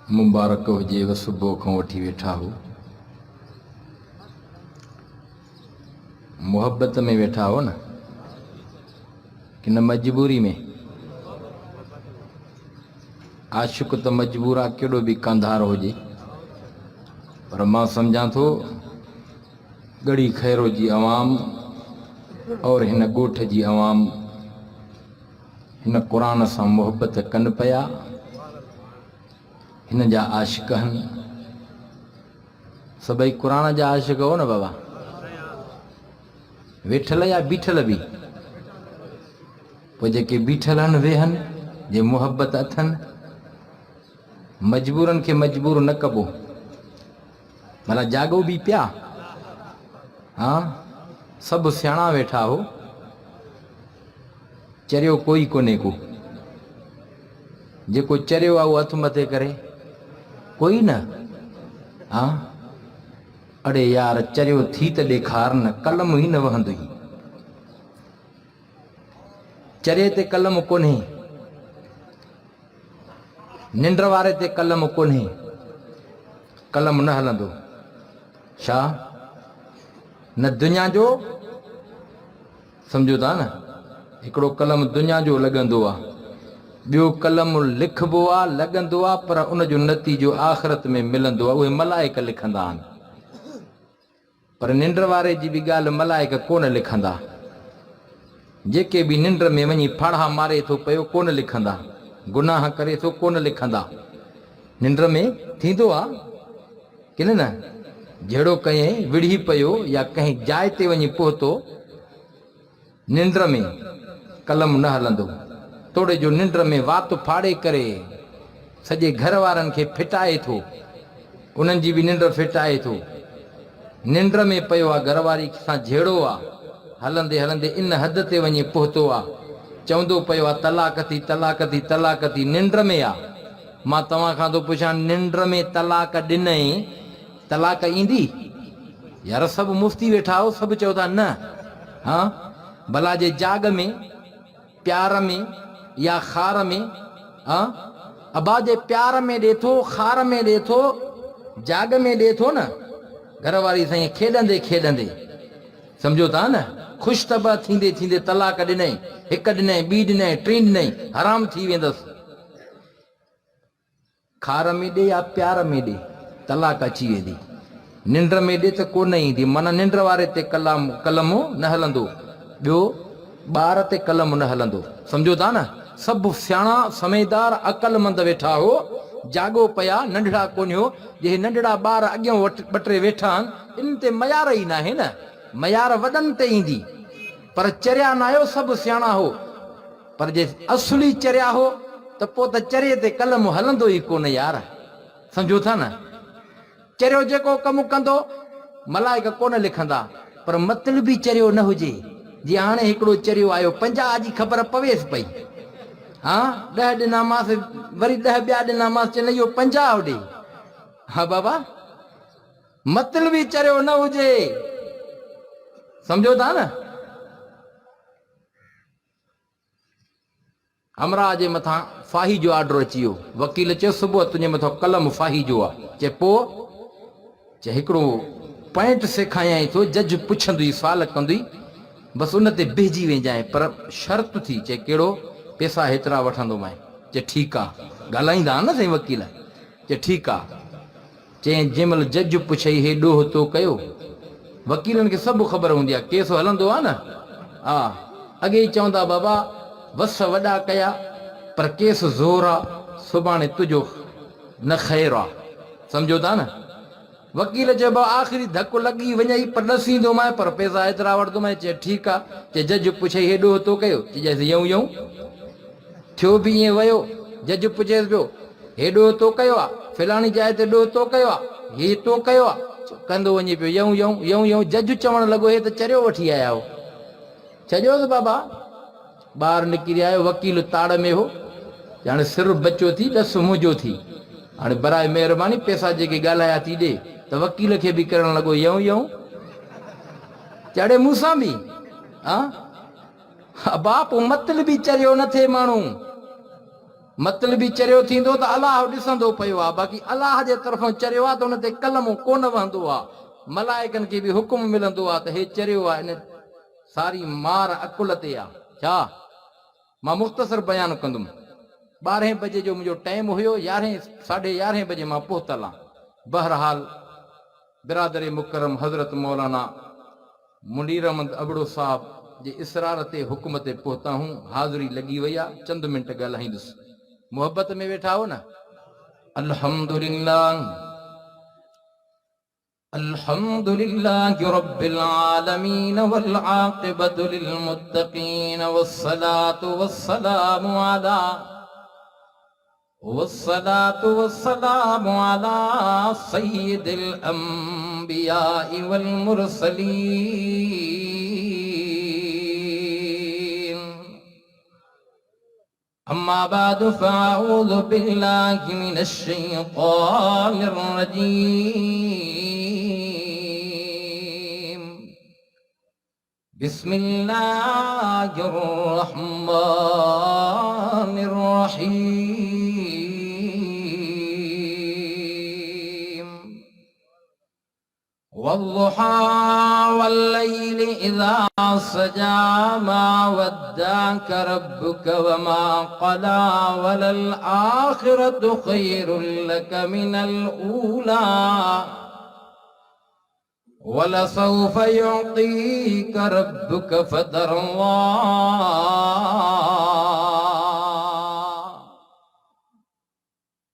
मुबारक हुजे सुबुह खां वठी वेठा हो, मोहब्बत में वेठा हो न कि न मजबूरी में। आशिक़ तो मजबूर आहे केॾो बि कंधार हुजे, पर मां सम्झां थो गड़ी खैरो जी अवाम और हिन ॻोठ जी अवाम हिन क़ुरान सां मोहब्बत कनि पिया। हिन जा आशिक़ आहिनि, सभई क़ुरान जा आशिक़ हो न बाबा, वेठल या बीठल बि। पोइ जेके बीठल आहिनि वेहनि, जे मोहब्बत अथनि, मजबूरनि खे मजबूर न कबो, भला जागो बि पिया। हाँ, सभु सियाणा वेठा हो, चरियो कोई कोन्हे को, जेको चरियो आहे उहो हथ मथे करे कोई न। हाँ, अड़े यार चरियो थी त ॾेखार न, कलम ई न वहंदुई। चरे ते कलम कोन्हे, निंड वारे ते कलम कोन्हे, कलम न हलंदो। छा न दुनिया जो सम्झो था न, हिकिड़ो कलम दुनिया जो लॻंदो आहे, ॿियो कलम लिखबो आहे लॻंदो आहे, पर उनजो नतीजो आख़िरत में मिलंदो आहे, उहे मलाइक लिखंदा आहिनि। पर निंड वारे जी बि ॻाल्हि मलाइक कोन लिखंदा। जेके बि निंड में वञी फाड़ा मारे थो पियो कोन लिखंदा, गुनाह करे थो कोन लिखंदा। निंड में थींदो आहे कि न, जहिड़ो कंहिं विढ़ी पियो या कंहिं जाइ ते वञी पहुतो, निंड में कलम न हलंदो। तोड़े जो निंड में वात फाड़े करे सॼे घर वारनि खे फिटाए थो, उन्हनि जी बि निंड फिटाए थो। निंड में पियो आहे, घरवारी सां जहिड़ो आहे, हलंदे हलंदे इन हद ते वञी पहुतो आहे, चवंदो पियो आहे तलाक थी तलाक थी तलाक थी, निंड में आहे। मां तव्हां खां थो पुछां, निंड में तलाक ॾिनई, तलाक ईंदी? यार सभु मुफ्ती वेठा हो, सभु चओ था न। हाँ, भला जे जाग में, प्यार में या खार में, हाँ अबा जे प्यार में ॾे थो, खार में ॾे थो, जाग में ॾे थो न, घरवारी साईं खेॾंदे खेॾंदे, सम्झो था न, ख़ुशि तबा थींदे थींदे तलाक ॾिनई, हिकु ॾिनई, ॿी ॾिनई, टी ॾिनई, हराम थी वेंदसि। खार में ॾे या प्यार में ॾे, तलाक अची वेंदी। निंड में ॾे त कोन ईंदी, माना निंड वारे ते कलम न हलंदो, ॿियो ॿार ते कलम न हलंदो। सम्झो था न, सभु सियाणा समझदार अक़लमंद वेठा हो, जागो पिया, नंढड़ा कोन हो। जे नंढड़ा ॿार अॻियां ॿ टे वेठा आहिनि, इन ते मयार ई न आहे न, मयार वॾनि ते ईंदी, पर चरिया न आयो, सभु सियाणा हो। पर जे असली चरिया हो त पोइ त चरे ते कलम हलंदो ई कोन यार, सम्झो था न। चरियो जेको कमु कंदो मलाइक कोन लिखंदा, पर मतलबी चरियो न हुजे। जीअं हाणे हिकिड़ो चरियो आयो, 50 जी ख़बर पवेसि पई, हाँ 10 ॾिनामांसि, वरी 10 ॿिया ॾिनामांसि, चवनि इहो 50 होॾे। हा बाबा, मतलबी चरियो न हुजे, सम्झो था न। अमरा जे मथां फाही जो ऑर्डर अची वियो, वकील चयो सुबुह तुंहिंजे मथां कलम फाही जो आहे। चए पोइ, चए हिकिड़ो पॉइंट सेखारियई थो, जज पुछंदुई, सुवाल कंदुई, बसि उन ते बिहजी वञजांइ, पर शर्त थी। चए कहिड़ो? पैसा हेतिरा वठंदोमांइ। चए ठीकु आहे, ॻाल्हाईंदा आहिनि न साईं वकील। चए ठीकु आहे। चई जंहिंमहिल जज पुछई हे ॾोह तो कयो, वकीलनि खे सभु ख़बर हूंदी आहे, केस हलंदो आहे न। हा, अॻे ई चवंदा बाबा वस वॾा कया, पर केस ज़ोर आहे, सुभाणे तुंहिंजो न ख़ैरु आहे, सम्झो था न। वकील चयो बाबा आख़िरी धकु लॻी वञई, पर ॾसींदोमांइ, पर पैसा एतिरा वठंदोमांइ। चए ठीकु आहे। चए जज पुछई हे ॾोह तो कयो? चइजांइसि यऊं यऊं। थियो बि ईअं वियो, जज पुछेसि पियो हे ॾोह तो कयो आहे? फलाणी जाइ ते ॾोह तो कयो आहे? हे तो कयो आहे? कंदो वञे पियो यऊं यऊं यऊं यऊं। जज चवणु लॻो हे त चरियो वठी आया हो। छॾियोसि बाबा, ॿाहिरि निकिरी आयो, वकील ताड़ में हो। हाणे सिर बचो थी, ॾस मुंहिंजो थी, हाणे बराए महिरबानी पैसा जेके ॻाल्हाया थी ॾे। त वकील खे बि करणु लॻो यऊं यऊं, चढ़े मूंसां बि। हा बाप, मतलबी चरियो न थिए माण्हू, मतलबी चरियो थींदो त अलाह ॾिसंदो पियो आहे, बाक़ी अलाह जे तरफ़ां चरियो आहे त हुन ते कलम कोन वहंदो आहे। मलाइकनि खे बि हुकुम मिलंदो आहे त हे चरियो आहे, इन सारी मार अकुल ते आहे। छा मां मुख़्तसर बयानु कंदुमि। 12 बजे जो मुंहिंजो टाइम हुयो, 11 साढे 11 बजे मां पहुतल आहियां। बहरहाल बिरादर मुकरम हज़रत मौलाना मुनीर अहमद अबड़ो साहब जे इसरार ते हुकुम ते पहुता हूं। हाज़िरी लॻी वई आहे, चंद मिंट ॻाल्हाईंदुसि। मोहब्बत में वेठा हो न। अल्हम्दुलिल्लाह अल्हम्दुलिल्लाहि रब्बिल आलमीन वल आक़िबतु लिल मुत्तक़ीन वस्सलातु वस्सलामु अला सय्यिदिल अंबिया वल मुरसलीन। अम्मा बादु फ़अऊज़ु बिल्लाहि मिनश शैतानिर रजीम। बिस्मिल्लाहिर रहमानिर रहीम। वल्लुहा वल्लैलि इज़ा सजा मा वद्दाक रब्बुक वमा क़ला वलल आखिरतु खैरुल लक मिनल ऊला वलसौफ युअतीक रब्बुक फतरदा।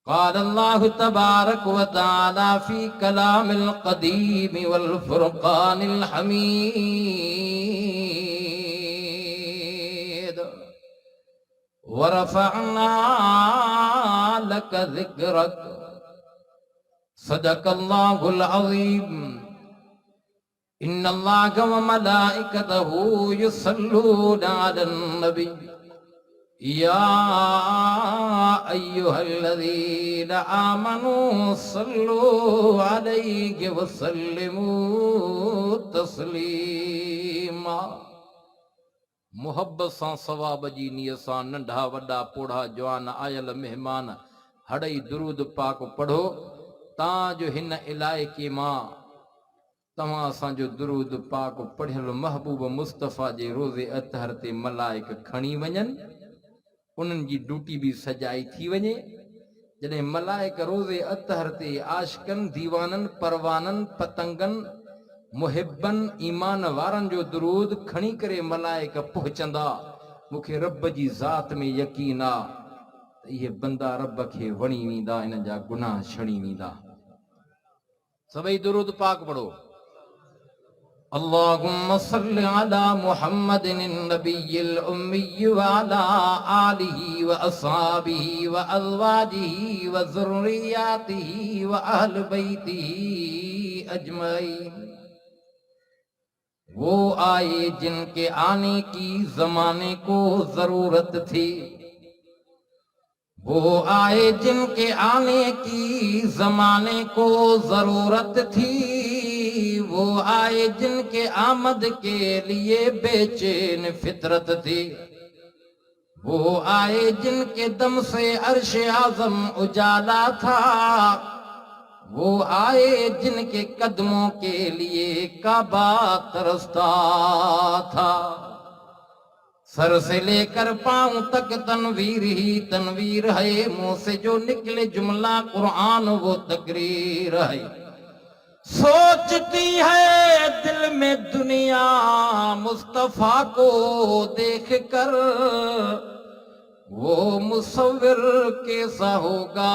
क़ाल अल्लाहु तबारक व तआला फ़ी कलामिल क़दीम वल फ़ुरक़ानिल हमीद। वरफ़अना लक ज़िक्रक। सदक़ल्लाहुल अज़ीम। इन्नल्लाह व मलाइकतहु युसल्लूना अलन नबी या अय्युहल्लज़ीना आमनू सल्लू अलैहि वसल्लिमू तस्लीमा। मुहब्बत सां सवाब जी नियत सां नंढा वॾा पोढ़ा जवान आयल मेहमान हड़ई दुरूद पाक पढ़ो। तांजो हिन इलाइक़े मां तव्हां असांजो दुरूद पाक पढ़ियल महबूब मुस्तफ़ा जे रोज़े अतहर ते मलाइक खणी वञनि, उन्हनि जी ड्यूटी बि सजाई थी वञे। जॾहिं मलाइक रोज़े अतहर ते आशिकनि दीवाननि परवाननि पतंगनि मुहिबनि ईमान वारनि जो दुरूद खणी करे मलाइक पहुचंदा, मूंखे रब जी ज़ात में यकीन आहे त इहे बंदा रब खे वणी वेंदा, इन्हनि जा गुनाह छणी वेंदा। सभई दुरूद पाक पढ़ो। अल्लाहुम्मा सल्लि अला मुहम्मदिन नबिय्यिल उम्मी व अला आलिहि व अस्हाबिहि व अज़वाजिहि व ज़ुर्रिय्यतिहि व अहल बैतिहि अजमईन। वो आए जिनके आने की जमाने को जरूरत थी, वो आए जिनके आने की जमाने को जरूरत थी, वो आए जिनके आमद के लिए बेचैन फितरत थी, वो आए जिनके दम से अर्श आज़म उजाला था, वो आए जिनके कदमों के लिए काबा तरसता था। सर से लेकर पांव तक तनवीर ही तनवीर है, मुंह से जो निकले जुमला कुरान वो तकरीर है। सोचती है दिल में दुनिया मुस्तफा को देख कर, वो मुसव्विर कैसा होगा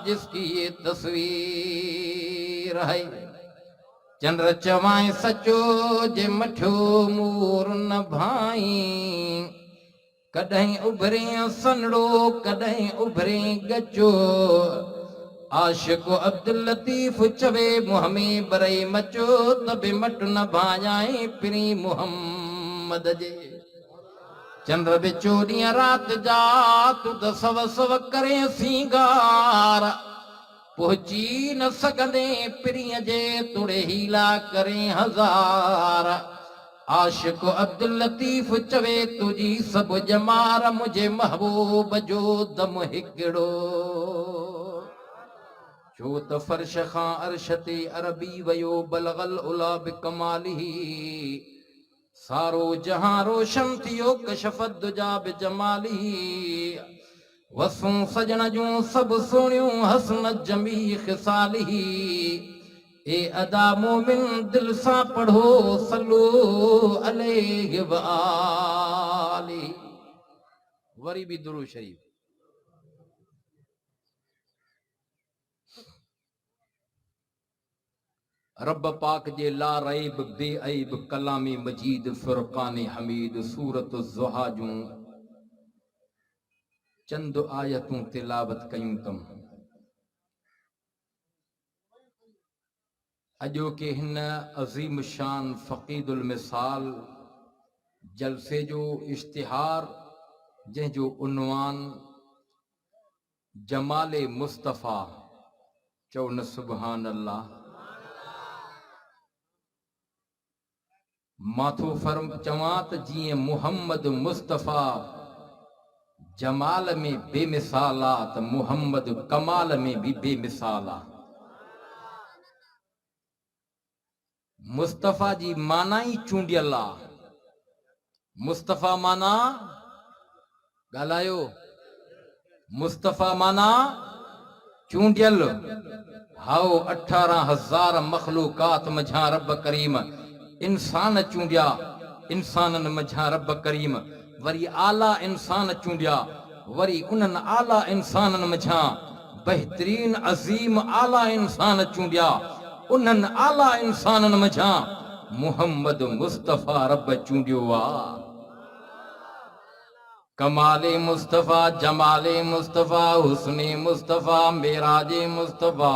जिसकी ये तस्वीर है। चंद्र चवाए सचो जे मठो मूर न भाई, कॾहिं उभरे सनड़ो कॾहिं उभरे गचो। आशिक अब्दुल लतीफ चवे मुँह में बरई मचो, तबे मट न भाजाए पिरी मुहम्मद जे। चंद्र बिचो ॾींहं राति जा तू त सव सव करे सींगार, पहुची न सघंदे पिरीअ जे तुड़े हीला करे हज़ार। आशिक अब्दुल लतीफ चवे तुझी सब जमार मुझे महबूब जो दम हिकड़ो जो त फर्श खां अरशते अरबी वयो बलगल उला बिकमालिही सारो जहां रोशन थियो कशफत दुजा बिजमालिही वसूं सजण जूं सब सुणियूं हसन जमी ख़िसालिही ए अदा मोमिन दिल सां पढ़ो सल्लू अलैहि व आलिही। वरी भी दुरूद शरीफ। रब पाक जे ला रैब बेअब कलामी मजीद फुरकान हमीद सूरत ज़ुहा जूं चंद आयतूं तिलावत कयूं तम। अजो के हिन अज़ीम शान फ़क़ीदुल मिसाल जलसे जो इश्तिहार जंहिंजो उन्वान जमाले मुस्तफ़ा चओ न सुबहान अल्लाह। माथो फर्म चवां त जीअं मुहम्मद मुस्तफ़ा जमाल में बेमिसाल आ त मुहम्मद कमाल में भी बेमिसाल आ। मुस्तफ़ा जी माना ही चूंडियल आ। मुस्तफ़ा माना ॻाल्हायो। मुस्तफ़ा माना चूंडियल। हाओ 18,000 मखलूकात मझां रब करीम इंसान चूंडिया इंसानन मझां रब करीम वरी आला इंसान चूंडिया वरी उन्हनि आला इंसानन मझां बेहतरीन अजीम आला इंसान चूंडिया उन्हनि आला इंसानन मझां मुहम्मद मुस्तफ़ा रब चूंडियो आ। कमाले मुस्तफ़ा जमाले मुस्तफ़ा हुस्ने मुस्तफ़ा मेराजे मुस्तफ़ा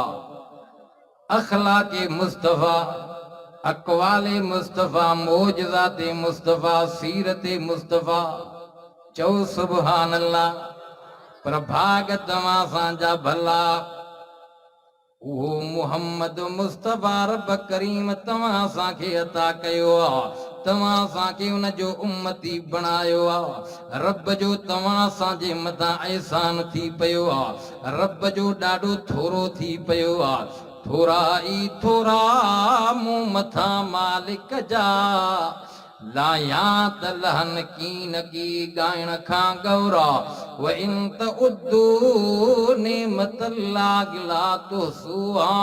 अखलाके मुस्तफ़ा अक़वाले मुस्तफ़ा मोजज़ाते मुस्तफ़ा सीरते मुस्तफ़ा चओ सुबहान अल्लाह। प्रभाग तव्हां सां भला उहो मुहम्मद मुस्तफ़ा रब करीम तव्हां सांखे अता कयो आ। तव्हां सांखे उन जो उम्मती बणायो आ। रब जो तव्हां सां जे मथां एहसान थी पियो आ। रब जो ॾाढो थोरो थी पियो आ। थोरा ई थोरा मूं मथां मालिक जा लाया त लहन कीन की ॻाइण खां गौरा व इन त उद्दू नेमतल्लाह ला तुहसूहा।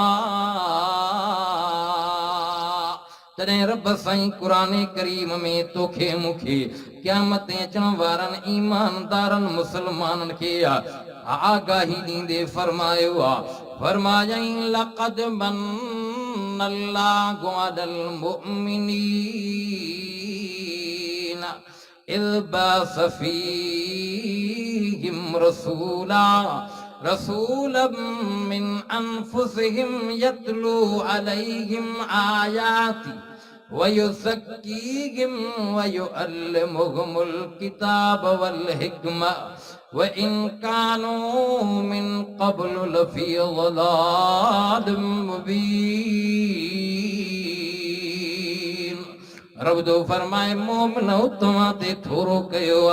तॾहिं रब साईं क़ुरान करीम में तोखे मूंखे क़यामत अचण वारनि ईमानदारनि मुसलमाननि खे आगाही ॾींदे फरमायो आ। फरमायईं लक़द मन्नल्लाहु अलल मुअमिनीन इज़ बअस फ़ीहिम रसूलन मिन अनफुसिहिम यतलू अलैहिम आयाति व युज़क्कीहिम व युअल्लिमुहुमुल किताब वल हिकमा व इन कानू मिन क़ब्लु लफ़ी ज़लालिम मुबीन। रब जो फरमाए मोमिनो तव्हां ते थोरो कयो आ।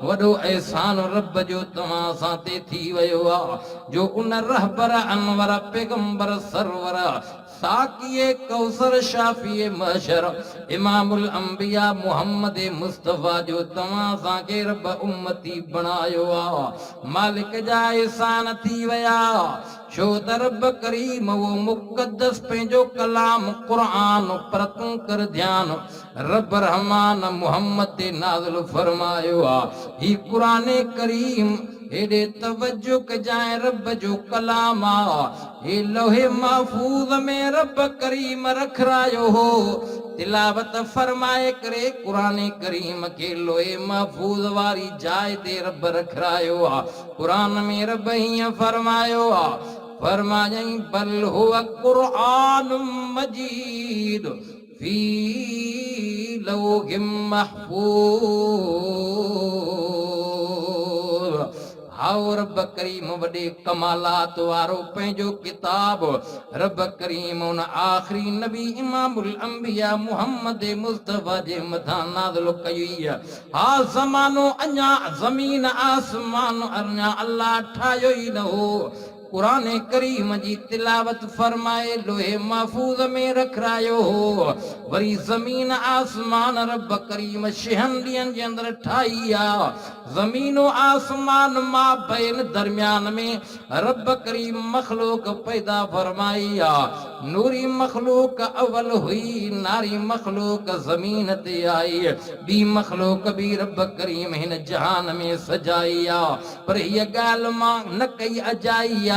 वॾो एहसान रब जो तव्हां सां ते थी वियो आ जो उन रहबर अनवर पैगंबर सरवर साकिए कौसर शाफिए महशर इमामुल अंबिया मुहम्मद मुस्तफ़ा जो तव्हां सां रब उम्मती बणायो आ। मालिक जा एहसान थी विया छो त रब करीम वो मुक़द्दस पंहिंजो कलाम क़ुरान पर तूं कर ध्यान रब रहमान मुहम्मद ते नाज़िल फरमायो आ। ही क़ुरान करीम हेॾे तवज्जो कजांइ रब जो कलाम आ। हे लोहे महफूज़ में रब करीम रखरायो हो। तिलावत फरमाए करे क़ुरान करीम के लोहे महफूज़ वारी जाइ ते रब रखरायो आ। क़ुरान में रब हीअं फरमायो आ। फरमायईं बल हुवा क़ुरआनुम मजीद फी लौहिम महफूज़। आओ रब करीम वॾे कमालात वारो पंहिंजो किताब रब करीम उन आख़िरी नबी इमामुल अंबिया मुहम्मद मुस्तफ़ा जे मथां नाज़िल कई। हा ज़मानो अञा ज़मीन आसमान अञा अल्लाह ठाहियो ई न हो। कुरान करीम जी तिलावत फरमाए लोहे महफूज़ में रखरायो हो। वरी ज़मीन आसमान रब करीम शहन ॾींहंनि जे अंदरि ठाही आ। ज़मीनो आसमान मां बैन दरमियान में रब करीम मखलूक पैदा फरमाई आ। नूरी मखलूक अवल हुई, नारी मखलूक ज़मीन ते आई, ॿी मखलूक भी रब करीम हिन जहान में सजाई आ। पर हीअ ॻाल्हि मां न कई अजाई आ,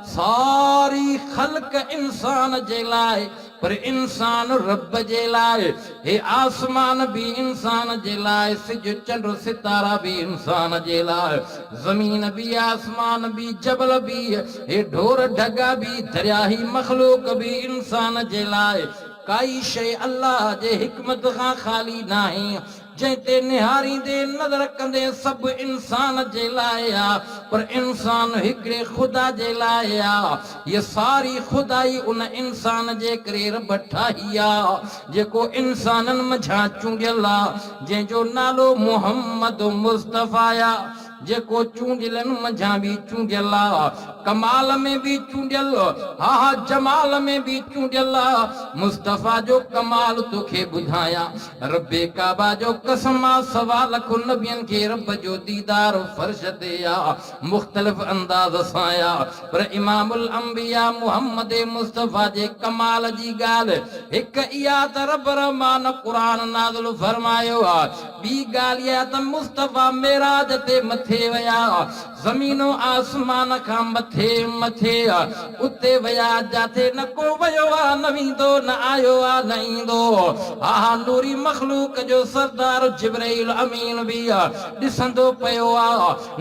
सारी ख़ल्क़ इंसान जे लाइ, पर इंसान रब जे लाइ। हे आसमान भी इंसान जे लाइ, सिज चंड सितारा भी इंसान जे लाइ, ज़मीन भी आसमान भी जबल भी, हे ढोर ढगा भी दरिया ही मखलूक भी इंसान जे लाइ। काई शइ अल्लाह जे हिकमत खां ख़ाली नाहे। जंहिंते निहारींदे नज़र कंदे सभु इंसान जे लाइ आ, पर इंसान हिकिड़े ख़ुदा जे लाइ आ। ये सारी खुदाई उन इंसान जे करे रब ठाही आ, जेको इंसाननि मंझां चूंडियल आ, जंहिंजो नालो मुहम्मद मुस्तफ़ा आ, जेको चूंडियलनि मंझां भी चूंडियल आ, कमाल में भी चूंडियल, हा जमाल में भी चूंडियल आ। मुस्तफ़ा जो कमाल तोखे ॿुधायां, रब्बे काबा जो कसम आ, सवा लख नबियनि खे रब जो दीदार फर्श ते आ, मुख़्तलिफ़ अंदाज़ सां आ। पर इमामुल अंबिया मुहम्मद मुस्तफ़ा जे कमाल जी ॻाल्हि हिकु इहा त रब रहमान क़ुरान नाज़िल फरमायो आ। ॿी ॻाल्हि इहा त मुस्तफ़ा मेराज ते मथे विया, ज़मीनो आसमान खां मथे मथे उते विया जाते न को वियो आ, न वेंदो, न आयो आ, न ईंदो। हा नूरी मखलूक जो सरदार जिब्राइल अमीन भी ॾिसंदो पियो आ,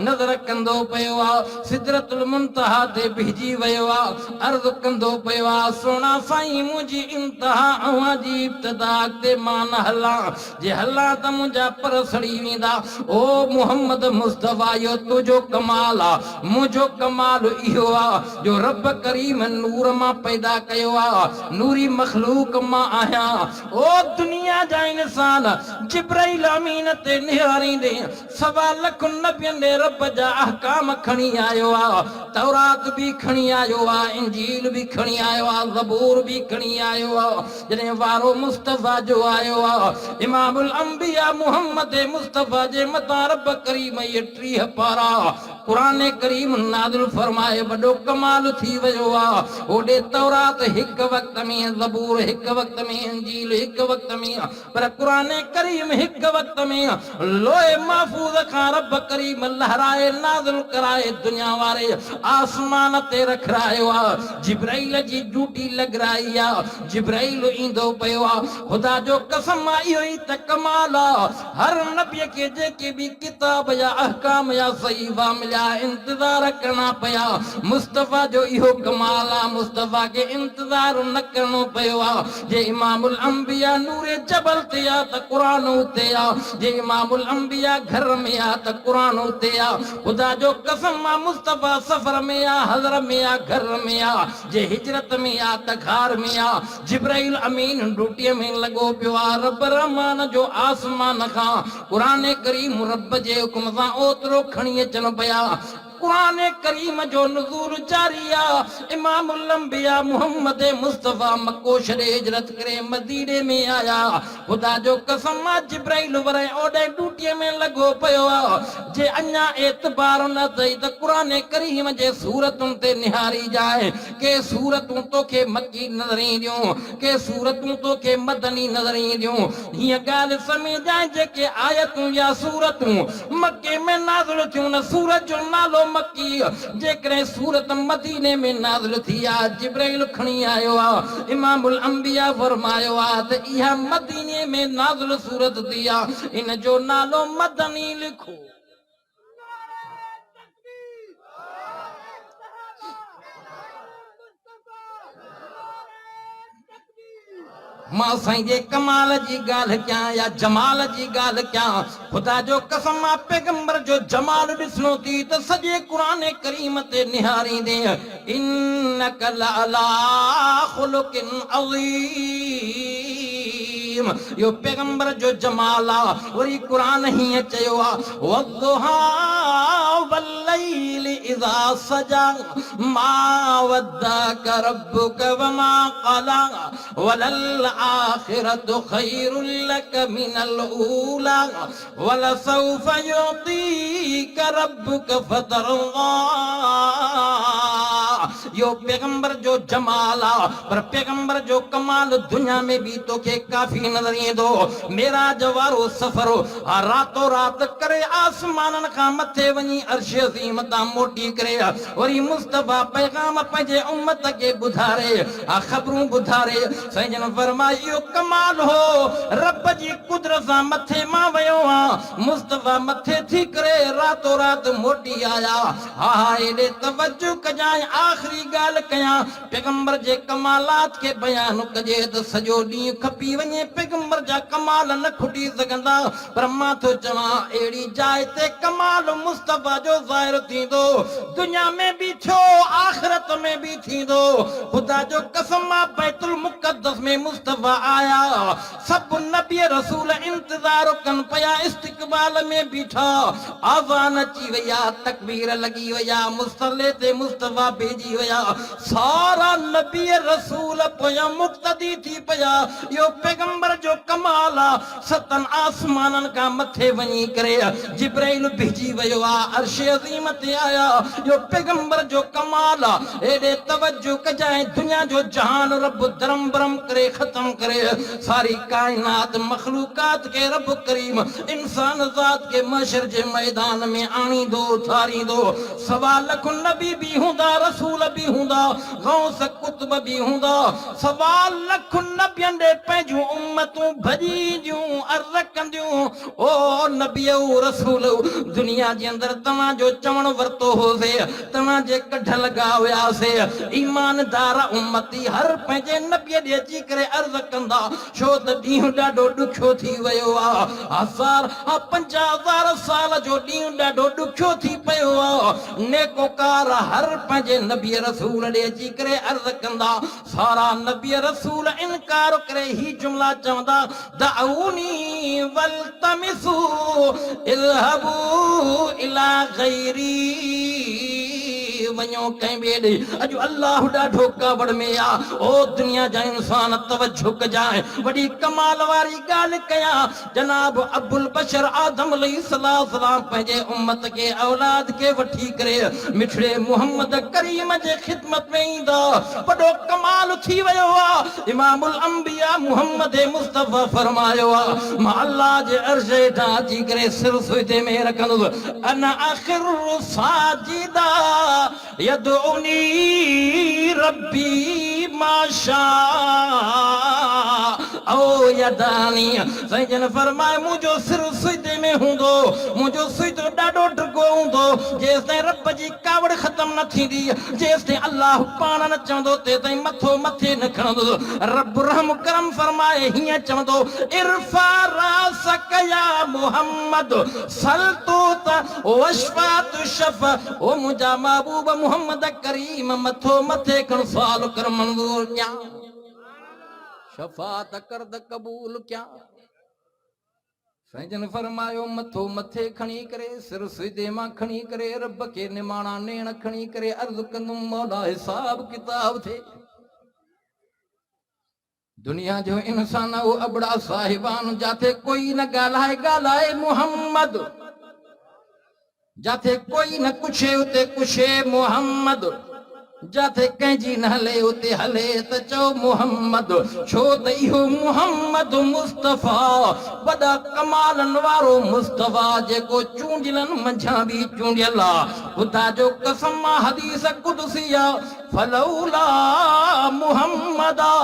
नज़र कंदो पियो आ, सिदरतुल मुंतहा ते बिहजी वियो आ, अर्ज़ कंदो पियो आ, सोना साईं मुंहिंजी इंतहा अवां जी इब्तिदा ते मां न हलां, जे हलां त मुंहिंजा पर सड़ी वेंदा। ओ मुहम्मद मुस्तफ़ा इहो तुंहिंजो कमाल आ, मुंहिंजो कमाल इहो आ जो रब करीम नूर मां पैदा कयो आ, नूरी मखलूक मां आहियां। ओ दुनिया जा इंसान जिब्राइल अमीन ते निहारींदे सवा लख नबियनि ने रब जा अहकाम खणी आयो आ, तौरात भी खणी आयो आ, इंजील भी खणी आयो आ, ज़बूर भी खणी आयो आ। जॾहिं वारो मुस्तफ़ा जो आयो आ, इमामुल अंबिया मुहम्मद मुस्तफ़ा जे मथां रब करीम ये 30 पारा कुरान करीम नाज़िल फरमाए वॾो कमाल थी वियो आ। ओॾे तौरात हिकु वक़्त में, ज़बूर हिकु वक़्त में, इंजील हिकु वक़्त में, पर कुरान करीम हिकु वक़्त में लोहे महफूज़ खां रब करीम लहराए नाज़िल कराए दुनिया वारे आसमान ते रखरायो आ। जिब्राइल जी ड्यूटी लॻराई आ, जिब्राइल ईंदो पियो आ। ख़ुदा जो कसम इहो ई त कमाल आ, हर नबीअ खे जेके भी किताब या अहकाम या सहीफ़ा मिलिया इंतज़ार करणा पिया, मुस्तफ़ा जो इहो कमाल आ, मुस्तफ़ा के इंतज़ार न करणो पियो आ। जे इमामुल अंबिया नूरे जबल ते आ त क़ुरान उते आ, जे इमामुल अंबिया घर में आ त क़ुरान उते आ। ख़ुदा जो कसम आ, मुस्तफ़ा सफ़र में आ, हज़र में आ, घर में आ, जे हिजरत में आ त घार में आ। जिब्राइल अमीन ड्यूटीअ में लॻो पियो आ, रब रहमान जो आसमान खां क़ुरान करीम रब जे हुकुम सां ओतिरो खणी अचनि पिया। कुरान करीम जो नुज़ूल जारी आ। इमामुल अंबिया मुहम्मद मुस्तफ़ा मक्को छॾे हिजरत करे मदीने में आया। ख़ुदा जो कसम आ, जिब्राइल वरे ओॾे ड्यूटीअ में लॻो पियो आ। जे अञा एतबार न अथई त कुरान करीम जे सूरतुनि ते निहारी जाए, के सूरतूं तोखे मकी नज़र ईंदियूं, के सूरतूं तोखे मदनी नज़र ईंदियूं। हीअ ॻाल्हि समुझाए जेके आयतूं या सूरतूं मके में नाज़िल थियूं न, सूरत जो नालो मक्की, जेकॾहिं सूरत मदीने में नाज़िल थी आ, जिब्राइल खणी आयो आ। इमामुल अंबिया फरमायो आ त इहा मदीने में नाज़िल सूरत थी आ, इन जो नालो मदनी लिखो। मां साईं जे कमाल जी गाल क्या या जमाल जी गाल क्या खुदा जो कसम आ पैगंबर जो जमाल ॾिसणो थी त सॼे क़ुरान करीम ते निहारींदे इन्नक लअला खुलुकिन अज़ीम यो पैगंबर जो जमाल आ वरी क़ुरान हीअं चयो आ वद्दुहा वल्लैल इज़ा सजा मा वद्दअक रब्बुक वमा क़ला वलल आखिरतु खैरुल लक मिनल ऊला वलसौफ युतीक रब्बुक फतरदा यो पैगंबर जो जमाल आ पर पैगंबर जो कमाल दुनिया में भी तोखे काफी नजर ईंदो मेराज वारो सफ़र रातो रात करे आसमानन खां मथे वञी अर्श अज़ीम तां मोटी करे वरी मुस्तफा पैगाम पंहिंजे उम्मत खे ॿुधारे ख़बरूं ॿुधारे साईं जन फरमायो कमाल हो रब जी कुदरत सां मथे मां वियो आ मुस्तफा मथे थी करे रातो रात मोटी आया हा एॾे तवज्जो कजांइ आख़िरी ॻाल्हि कयां पैगंबर जे कमालात खे बयान कजे त सॼो ॾींहुं खपी वञे पैगंबर जा कमाल न खुटी सघंदा पर मां थो चवां अहिड़ी जाइ ते कमाल मुस्तफा जो ज़ाहिर थींदो दुनिया में भी थियो आखिरत में भी थींदो खुदा जो कसम आ बैतुल मुक़द्दस में मुस्तफा आया सब नबी रसूल इंतजार कन पया इस्तकबाल में बीठा आज़ान अची वया तकबीर लगी वया मुसल्ले ते मुस्तफा भेजी वया सारा नबी रसूल पया मुक्तदी थी पया यो पैगंबर जो कमाल आ सतन आसमानन का मथे वनी करे जिब्राइल भेजी वयो आ अर्श अज़ीम ते आया यो पैगंबर जो कमाल आ एडे तवज्जो कजाए दुनिया जो जहान रब धर्म भरम करे खत्म करे सारी कायनात मखलूकात के रब करीम इंसान जात के महशर जे मैदान में आनी दो थारी दो सवा लख नबी भी हुंदा रसूल भी हुंदा गौस कुतुब भी हुंदा सवा लख नबियन दे पंहिंजूं उम्मतूं भॼींदियूं अर्ज़ कंदियूं ओ नबियो रसूल दुनिया जे अंदर तव्हां जो चवण वरतो होसे तव्हां जे कढ लगा हुयासे ईमानदार उम्मती हर पंहिंजे नबीअ ॾे अची करे अर्ज़ कंदा छो त ॾींहुं ॾाढो ॾुखियो थी वियो आ 50,000 साल जो ॾींहुं ॾाढो ॾुखियो थी पियो आ नेकोकार हर पंहिंजे नबी रसूल ॾे अची करे अर्ज़ कंदा सारा नबी रसूल इनकार करे ही जुमला चवंदा दअऊनी वल्तमिसू इज़हबू इला गैरी वञो कंहिं ॿिए ॾे अॼु अल्लाह ॾाढो कावड़ में आ ओ दुनिया जा इंसान तवज्जो कजाए वॾी कमाल वारी ॻाल्हि कयां जनाब अबुल बशर आदम अलैहिस्सलाम पंहिंजे उम्मत के औलाद के वठी करे मिठड़े मोहम्मद करीम जे खिदमत में ईंदा वॾो कमाल थी वियो आ इमामुल अंबिया मोहम्मद मुस्तफा फरमायो आ मां अल्लाह जे अर्श हेठां अची करे सिर सुजदे में रखंदुसि अना आखिर साजिदा यदउनी रब्बी माशा ओ यदानी साईं जन फरमाए मुंहिंजो सिर सुजदे में हूंदो मुंहिंजो सुजदो ॾाढो ढिघो हूंदो जेसिताईं रब जी कावड़ ख़त्म न थींदी जेसिताईं अल्लाह पाण न चवंदो तेसिताईं मथो मथे न खणंदो रब रहम करम फरमाए हीअं चवंदो इरफा रासक या मुहम्मद सल्तू त वशफा तुशफ ओ मुंहिंजा महबूब मोहम्मद करीम मथो मथे खण सवाल कर मंज़ूर क्या शफात कर द कबूल क्या साईं जन फरमायो मथो मथे खणी करे सिर सिधे मां खणी करे रब के निमाणा नेण खणी करे अर्ज़ कंदुमि मौला हिसाब किताब थे दुनिया जो इंसान वो अबड़ा साहिबान जाते कोई न ॻाल्हाए मुहम्मद जाते कोई न कुछे उते कुछे मुहम्मद जाते कंहिंजी न हले उते हले त चओ मुहम्मद छो त इहो मुहम्मद मुस्तफा वॾा कमालन वारो मुस्तफा जेको चूंडियलनि मंझां बि चूंडियल आहे ख़ुदा जो कसम हदीस कुदसी आहे फलौला मुहम्मदा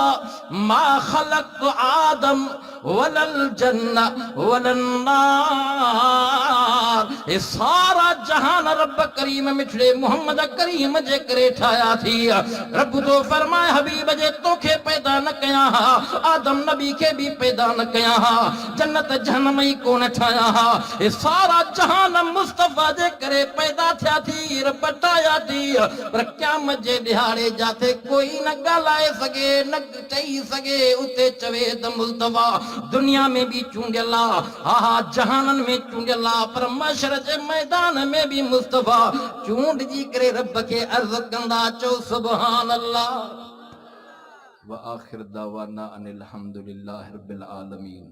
मा खलक़्तु आदम वलल जन्ना वलन नार। ये सारा जहान रब करीम मिठड़े मोहम्मद करीम जे करे ठाया थी। रब तो फरमाए हबीब जे तोखे पैदा न कया आदम नबी के भी पैदा न कया जन्नत जहन्नम ही कोन ठाया। ये सारा जहान मुस्तफा जे करे पैदा थिया थी रब ठाया थी। पर क़यामत जे दिहाड़े जाते कोई न ॻाल्हाए सके न चई सके उते चवे त मुस्तफा दुनिया में भी चूंडियला हा जहानन में चूंडियला पर मशर जे मैदान में भी मुस्तफा चूंड जी करे रब के अर्ज कंदा चो सुभान अल्लाह। व आखिर दावाना अनिल हम्दुलिल्लाहि रब्बिल आलमीन।